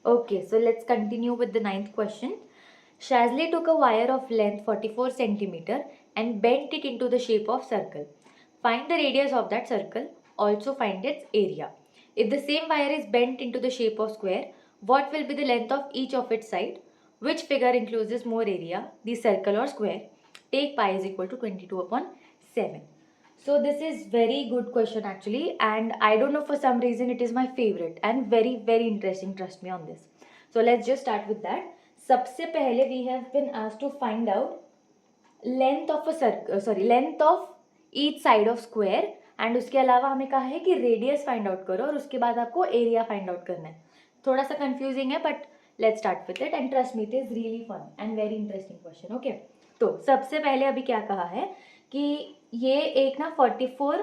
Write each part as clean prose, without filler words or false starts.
Okay, so let's continue with the ninth question. Shazli took a wire of length 44 centimeter and bent it into the shape of circle. Find the radius of that circle. Also find its area. If the same wire is bent into the shape of square, what will be the length of each of its side? Which figure encloses more area, the circle or square? Take pi is equal to 22 upon 7. So this is very good question actually, and I don't know, for some reason it is my favorite and very interesting, trust me on this. So let's just start with that. सबसे पहले we have been asked to find out length of a circle, length of each side of square, and उसके अलावा हमें कहा है कि radius find out करो और उसके बाद आपको एरिया फाइंड आउट करना है. थोड़ा सा कंफ्यूजिंग है but let's start with it and trust me it is really fun and very interesting question. Okay, तो सबसे पहले अभी क्या कहा है कि ये एक ना 44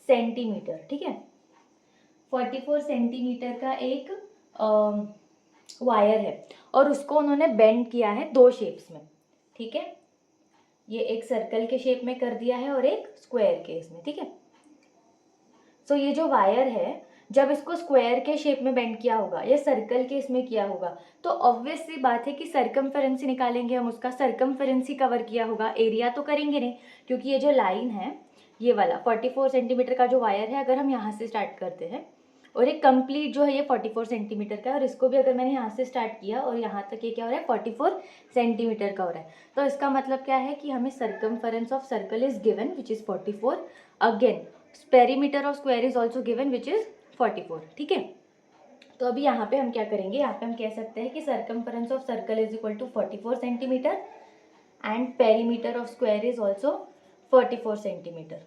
सेंटीमीटर, ठीक है, 44 सेंटीमीटर का एक वायर है और उसको उन्होंने बेंड किया है दो शेप्स में. ठीक है, ये एक सर्कल के शेप में कर दिया है और एक स्क्वायर के इसमें. ठीक है, सो ये जो वायर है जब इसको स्क्वायर के शेप में बेंड किया होगा या सर्कल के इसमें किया होगा तो ऑब्वियस सी बात है कि सर्कमफेरेंस ही निकालेंगे हम, उसका सर्कमफेरेंस ही कवर किया होगा, एरिया तो करेंगे नहीं. क्योंकि ये जो लाइन है, ये वाला 44 सेंटीमीटर का जो वायर है, अगर हम यहाँ से स्टार्ट करते हैं और एक कंप्लीट जो है ये 44 सेंटीमीटर का है और इसको भी अगर मैंने यहाँ से स्टार्ट किया और यहाँ तक ये क्या हो रहा है 44 सेंटीमीटर का हो रहा है, तो इसका मतलब क्या है कि हमें circumference of circle is given which is 44. Again perimeter of square is also given which is 44. ठीक है, तो अभी यहाँ पे हम क्या करेंगे, यहाँ पे हम कह सकते हैं कि circumference of circle is equal to 44 centimeter and perimeter of square is also 44 centimeter.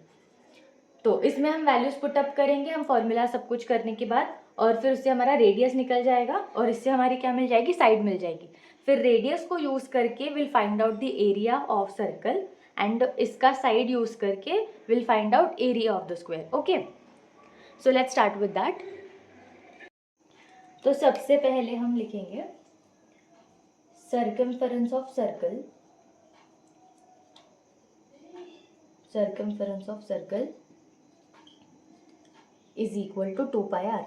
तो इसमें हम वैल्यूज पुटअप करेंगे, हम फॉर्मूला सब कुछ करने के बाद, और फिर उससे हमारा रेडियस निकल जाएगा और इससे हमारी क्या मिल जाएगी, साइड मिल जाएगी. फिर रेडियस को यूज करके will find out the area of circle and इसका साइड यूज करके will find out area of the square. Okay, so let's start with that. तो सबसे पहले हम लिखेंगे circumference of circle, circumference of circle is equal to 2 pi R.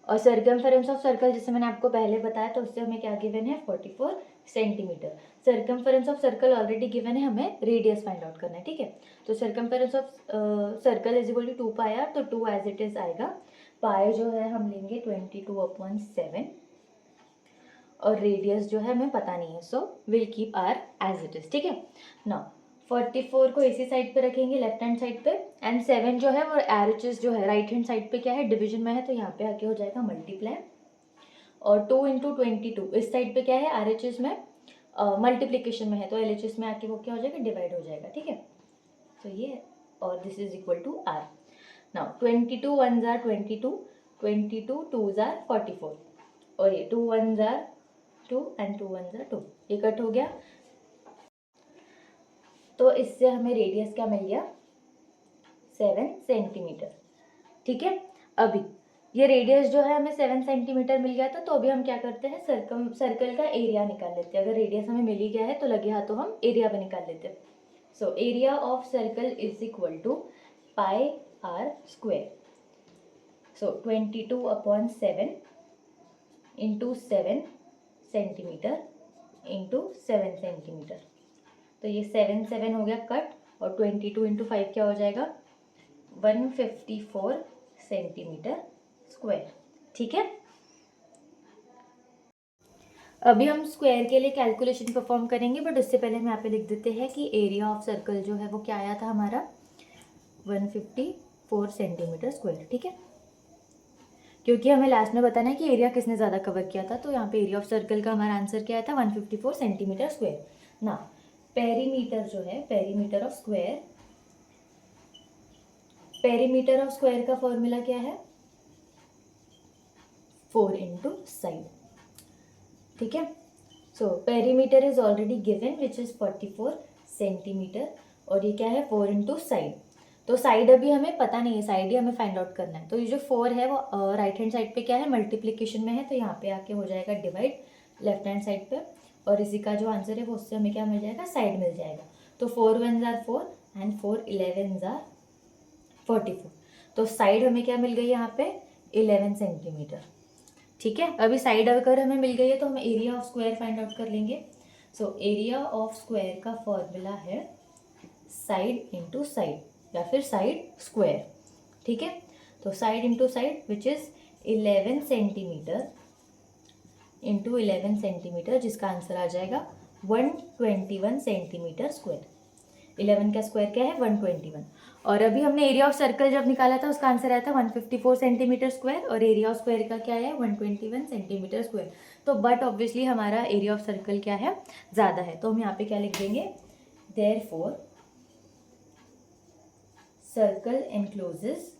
और circumference of circle जैसे मैंने आपको पहले बताया तो उससे हमें क्या गिवन है 44 centimetre. Circumference of circle already given है, हमें रेडियस फाइंड आउट करना है. ठीक है, तो circumference of circle is equal to 2 pi R, तो 2 एज इट इज आएगा. पाई जो है हम लेंगे 22/7 और रेडियस जो है हमें पता नहीं है, so will keep R as it is. ठीक है, नाउ 44 को इसी साइड पे रखेंगे लेफ्ट हैंड साइड पे, एंड 7 जो है वो RHS जो है राइट हैंड साइड पे क्या है, डिवीजन में है, तो यहाँ पे आके हो जाएगा मल्टीप्लाई. और 2 इंटू 22 इस साइड पे क्या है, RHS में मल्टीप्लीकेशन में है, तो LHS में आके वो क्या हो जाएगा, डिवाइड हो जाएगा. ठीक है, तो ये और this is equal to R. Now 22 1s are 22, 22 2s are 44 और ये 2 1s are 2 and 2 1s are 2, ये कट हो गया. तो इससे हमें रेडियस क्या मिल गया, 7 सेंटीमीटर. ठीक है, अभी ये रेडियस जो है हमें 7 सेंटीमीटर मिल गया था, तो अभी हम क्या करते हैं, सर्कल का एरिया निकाल लेते हैं. अगर रेडियस हमें मिल ही गया है तो लगे हाथों हम एरिया भी निकाल लेते हैं. So area of circle is equal to pi R square. So 22/7 into 7 centimeter into 7 centimeter. तो ये 7 7 हो गया कट, और 22 इंटू 5 क्या हो जाएगा, 154 सेंटीमीटर स्क्वायर. ठीक है, अभी हम स्क्वायर के लिए कैलकुलेशन परफॉर्म करेंगे, बट उससे पहले हम यहाँ पे लिख देते हैं कि एरिया ऑफ सर्कल जो है वो क्या आया था हमारा, 154 सेंटीमीटर स्क्वायर. ठीक है, क्योंकि हमें लास्ट में बताना है कि एरिया किसने ज़्यादा कवर किया था, तो यहाँ पे एरिया ऑफ सर्कल का हमारा आंसर क्या आया था, 154 सेंटीमीटर स्क्वायर. ना पेरीमीटर जो है, perimeter of square, perimeter of square का फॉर्मूला क्या है, 4 इंटू साइड. ठीक है, so perimeter is already given which is 44 centimetre और ये क्या है 4 इंटू साइड. तो साइड अभी हमें पता नहीं है, साइड ही हमें फाइंड आउट करना है. तो ये जो 4 है वो राइट हैंड साइड पे क्या है, मल्टीप्लीकेशन में है, तो यहाँ पे आके हो जाएगा डिवाइड लेफ्ट हैंड साइड पे, और इसी का जो आंसर है वो उससे हमें क्या मिल जाएगा, साइड मिल जाएगा. तो 4 1s are 4 and 4 11s are 44. तो साइड हमें क्या मिल गई यहाँ पे, 11 सेंटीमीटर. ठीक है, अभी साइड अगर हमें मिल गई है तो हम area of square find out कर लेंगे। सो एरिया ऑफ स्क्वायर का फॉर्मूला है साइड इंटू साइड या फिर साइड स्क्वायर। ठीक है, तो side into side which is 11 centimetre into 11 centimetre, जिसका आंसर आ जाएगा 121 सेंटीमीटर स्क्वायर। 11 का स्क्वायर क्या है 121। और अभी हमने एरिया ऑफ सर्कल जब निकाला था उसका आंसर आया था 154 सेंटीमीटर स्क्वायर और एरिया ऑफ स्क्वायर का क्या है 121 सेंटीमीटर स्क्वायर। तो बट ऑब्वियसली हमारा एरिया ऑफ सर्कल क्या है ज़्यादा है, तो हम यहाँ पे क्या लिख देंगे, therefore circle encloses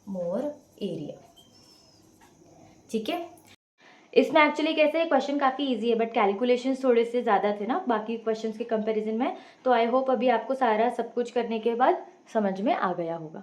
more area. ठीक है, इसमें एक्चुअली कैसे क्वेश्चन काफ़ी इजी है बट कैलकुलेशंस थोड़े से ज़्यादा थे ना बाकी क्वेश्चंस के कंपैरिजन में। तो आई होप अभी आपको सारा सब कुछ करने के बाद समझ में आ गया होगा।